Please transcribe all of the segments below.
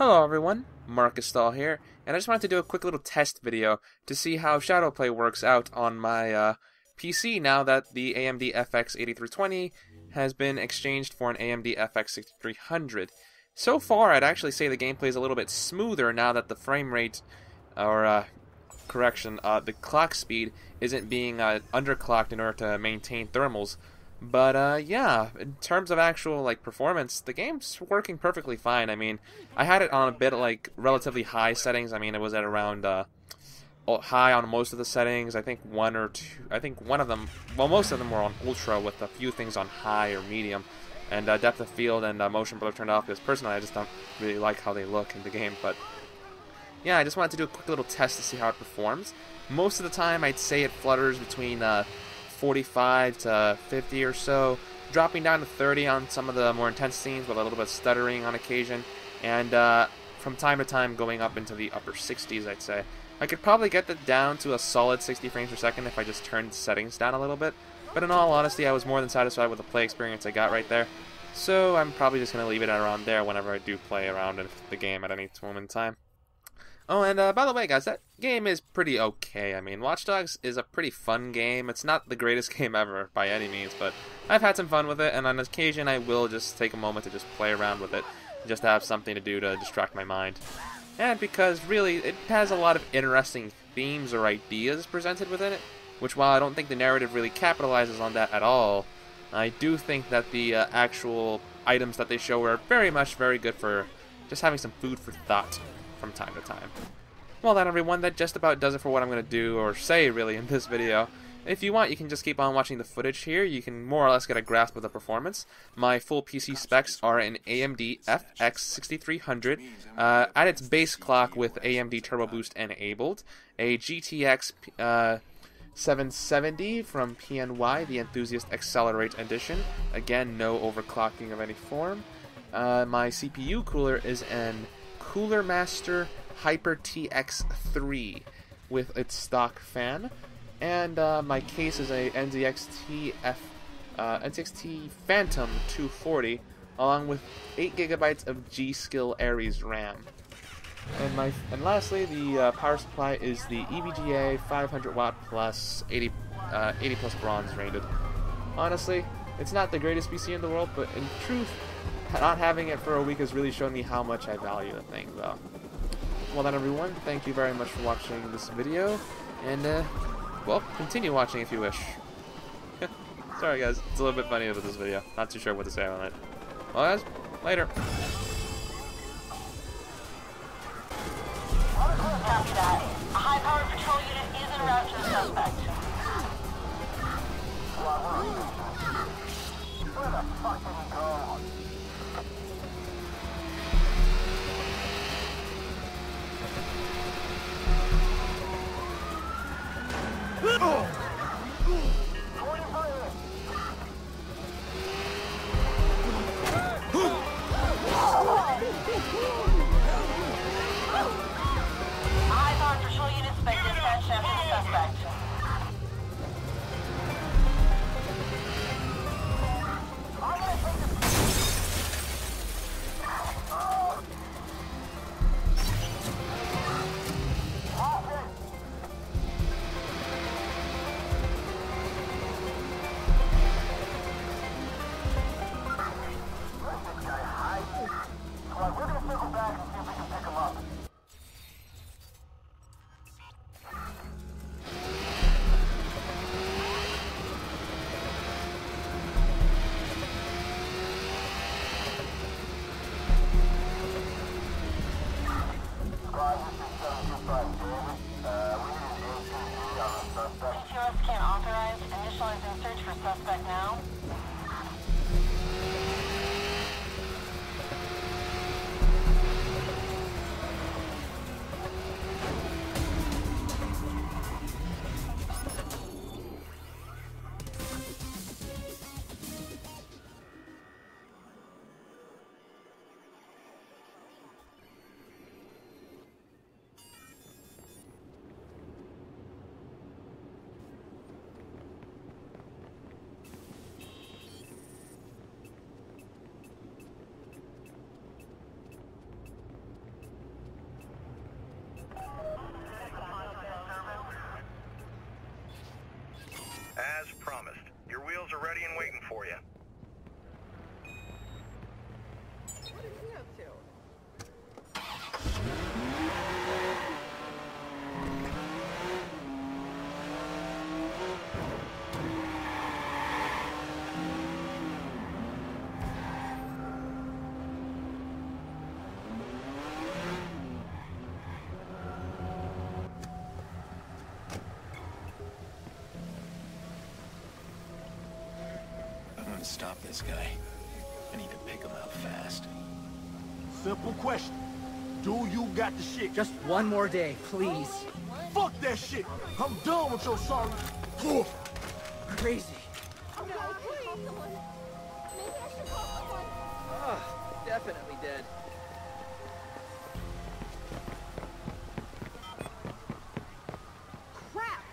Hello everyone, MarkystalVR here, and I just wanted to do a quick little test video to see how Shadowplay works out on my PC now that the AMD FX8320 has been exchanged for an AMD FX6320. So far, I'd actually say the gameplay is a little bit smoother now that the frame rate, or the clock speed isn't being underclocked in order to maintain thermals. But yeah, in terms of actual performance, the game's working perfectly fine. I mean, I had it on a bit relatively high settings. I mean, it was at around high on most of the settings. I think one or two. I think one of them. Well, most of them were on ultra, with a few things on high or medium, and depth of field and motion blur turned off. Because personally, I just don't really like how they look in the game. But yeah, I just wanted to do a quick little test to see how it performs. Most of the time, I'd say it flutters between 45 to 50 or so, dropping down to 30 on some of the more intense scenes with a little bit of stuttering on occasion, and from time to time going up into the upper 60s, I'd say. I could probably get that down to a solid 60 frames per second if I just turned settings down a little bit, but in all honesty, I was more than satisfied with the play experience I got right there, so I'm probably just going to leave it at around there whenever I do play around in the game at any moment in time. Oh, and by the way, guys, that game is pretty okay. I mean, Watch Dogs is a pretty fun game. It's not the greatest game ever by any means, but I've had some fun with it, and on occasion I will just take a moment to just play around with it, just to have something to do to distract my mind. And because, really, it has a lot of interesting themes or ideas presented within it, which while I don't think the narrative really capitalizes on that at all, I do think that the actual items that they show are very good for just having some food for thought from time to time. Well then, everyone, that just about does it for what I'm going to do, or say really, in this video. If you want, you can just keep on watching the footage here. You can more or less get a grasp of the performance. My full PC specs are an AMD FX6320 at its base clock with AMD Turboboost enabled, a GTX 770 from PNY, the Enthusiast Accelerate Edition. Again, no overclocking of any form. My CPU cooler is an Cooler Master Hyper TX3 with its stock fan, and my case is a NZXT Phantom 240 along with 8GB of G.Skill Aries RAM. And lastly, the power supply is the EVGA 500 watt plus 80 plus bronze rated. Honestly, it's not the greatest PC in the world, but in truth, not having it for a week has really shown me how much I value the thing, though. Well then, everyone, thank you very much for watching this video, and, well, continue watching if you wish. Sorry guys, it's a little bit funny about this video. Not too sure what to say on it. Well guys, later. Copy that. A high-powered patrol unit is en route to the suspect. Where the fuck did he go? stop this guy. I need to pick him out fast. Simple question. Do you got the shit? Just one more day, please. Fuck that shit. I'm done with your sorry. Crazy. Definitely dead. Crap!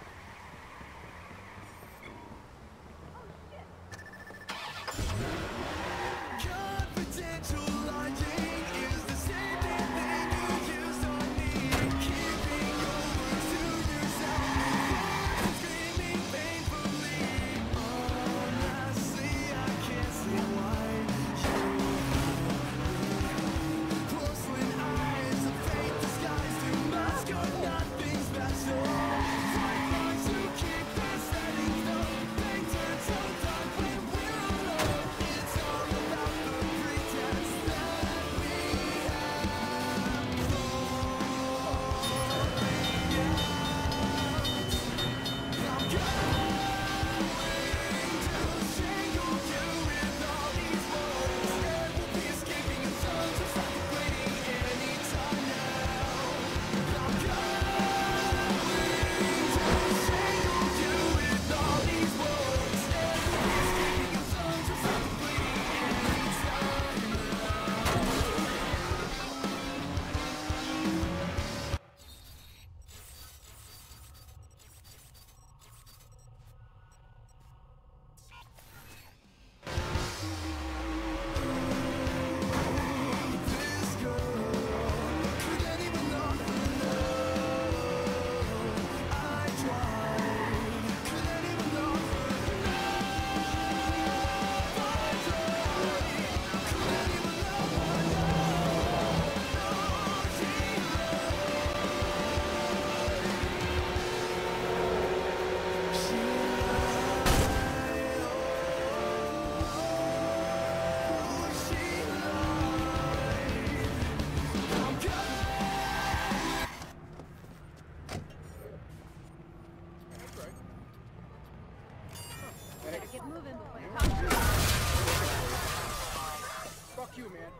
Fuck you, man.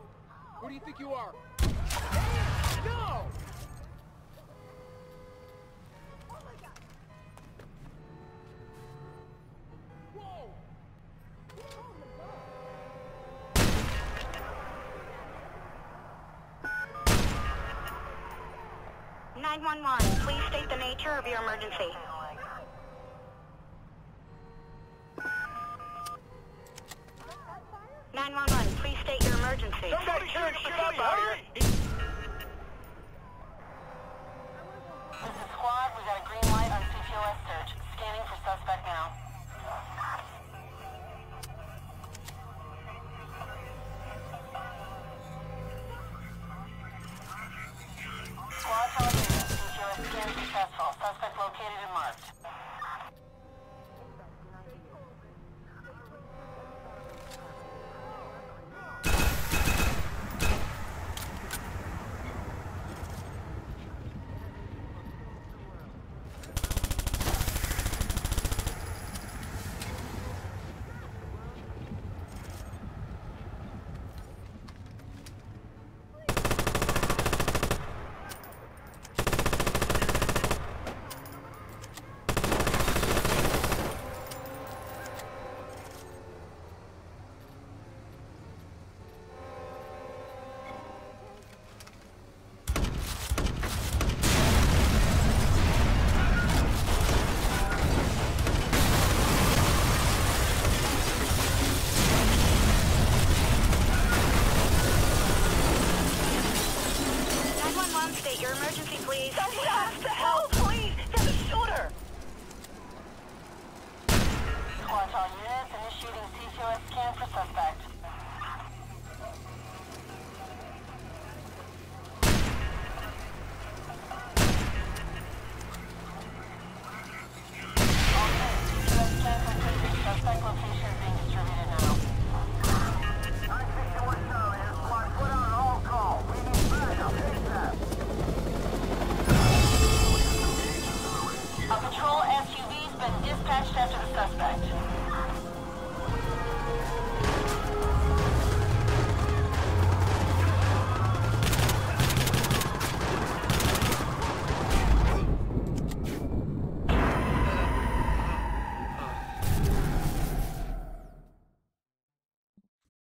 Who do you think you are? Hey, no! Whoa! 911, please state the nature of your emergency. Please state your emergency. Somebody turn the fuck out here. This is squad. We got a green light on CTOS search. Scanning for suspect now. Squad to CTOS scan successful. Suspect located and marked. State your emergency, please. Someone has to help, please! There's a shooter! Squad all units initiating CTOS scan for suspect.